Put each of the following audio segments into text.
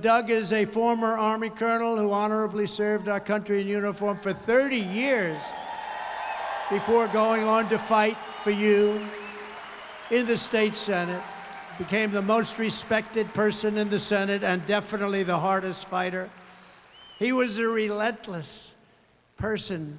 Doug is a former Army colonel who honorably served our country in uniform for 30 years before going on to fight for you in the state Senate. Became the most respected person in the Senate and definitely the hardest fighter. He was a relentless person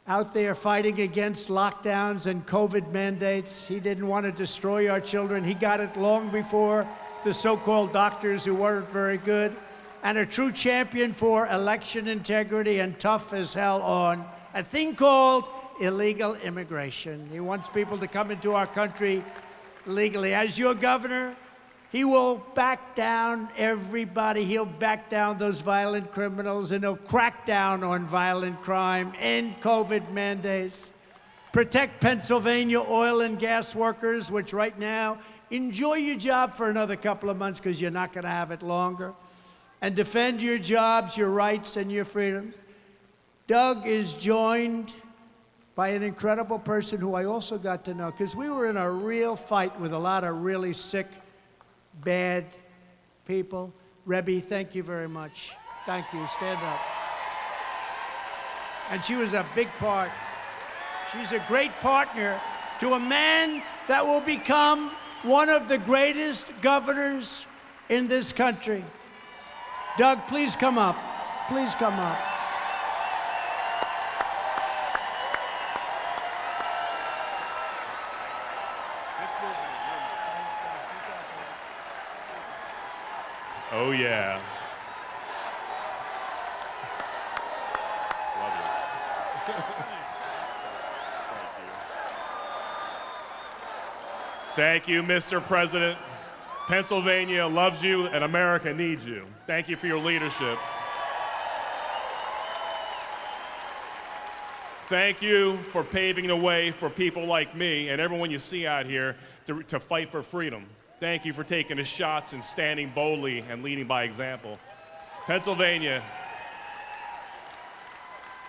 out there fighting against lockdowns and COVID mandates. He didn't want to destroy our children. He got it long before the so-called doctors who weren't very good, and a true champion for election integrity and tough as hell on a thing called illegal immigration. He wants people to come into our country legally. As your governor, he will back down everybody. He'll back down those violent criminals, and he'll crack down on violent crime, end COVID mandates, protect Pennsylvania oil and gas workers, which right now, enjoy your job for another couple of months because you're not going to have it longer, and defend your jobs, your rights, and your freedoms. Doug is joined by an incredible person who I also got to know, because we were in a real fight with a lot of really sick, bad people. Rebbe, thank you very much. Thank you. Stand up. And she was a big part. She's a great partner to a man that will become one of the greatest governors in this country. Doug, please come up. Please come up. Oh, yeah. Love you. Thank you, Mr. President. Pennsylvania loves you and America needs you. Thank you for your leadership. Thank you for paving the way for people like me and everyone you see out here to fight for freedom. Thank you for taking the shots and standing boldly and leading by example. Pennsylvania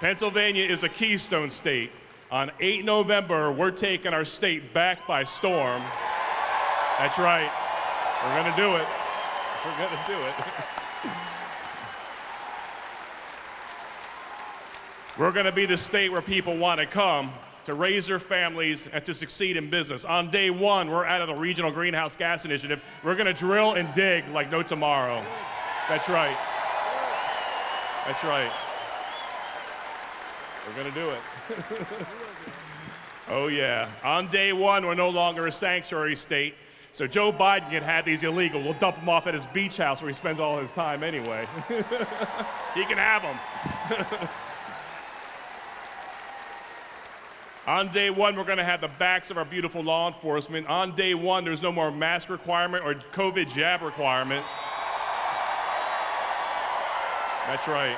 is a keystone state. On 8 November, we're taking our state back by storm. That's right. We're gonna do it. We're gonna do it. We're gonna be the state where people want to come to raise their families and to succeed in business. On day one, we're out of the Regional Greenhouse Gas Initiative. We're gonna drill and dig like no tomorrow. That's right. That's right. We're gonna do it. Oh yeah. On day one, we're no longer a sanctuary state, so Joe Biden can have these illegals. We'll dump them off at his beach house where he spends all his time anyway. He can have them. On day one, we're gonna have the backs of our beautiful law enforcement. On day one, there's no more mask requirement or COVID jab requirement. That's right.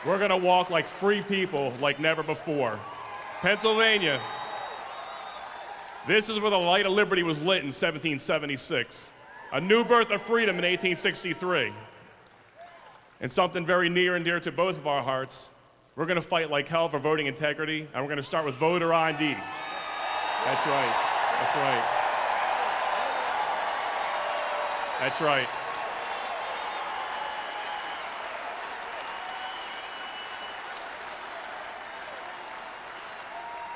We're gonna walk like free people like never before. Pennsylvania, this is where the light of liberty was lit in 1776. A new birth of freedom in 1863. And something very near and dear to both of our hearts, we're gonna fight like hell for voting integrity, and we're gonna start with voter ID. That's right, that's right. That's right.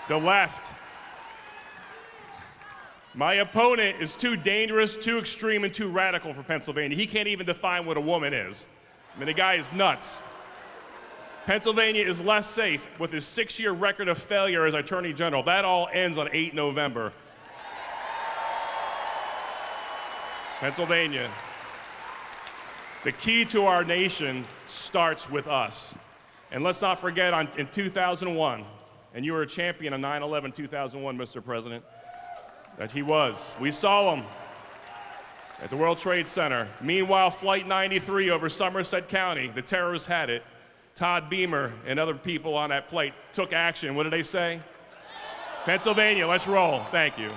The left. My opponent is too dangerous, too extreme, and too radical for Pennsylvania. He can't even define what a woman is. I mean, the guy is nuts. Pennsylvania is less safe with his 6-year record of failure as Attorney General. That all ends on 8 November. Pennsylvania. The key to our nation starts with us. And let's not forget, in 2001, and you were a champion on 9/11/2001, Mr. President, that he was. We saw him at the World Trade Center. Meanwhile, Flight 93 over Somerset County, the terrorists had it. Todd Beamer and other people on that flight took action. What did they say? Pennsylvania, let's roll. Thank you.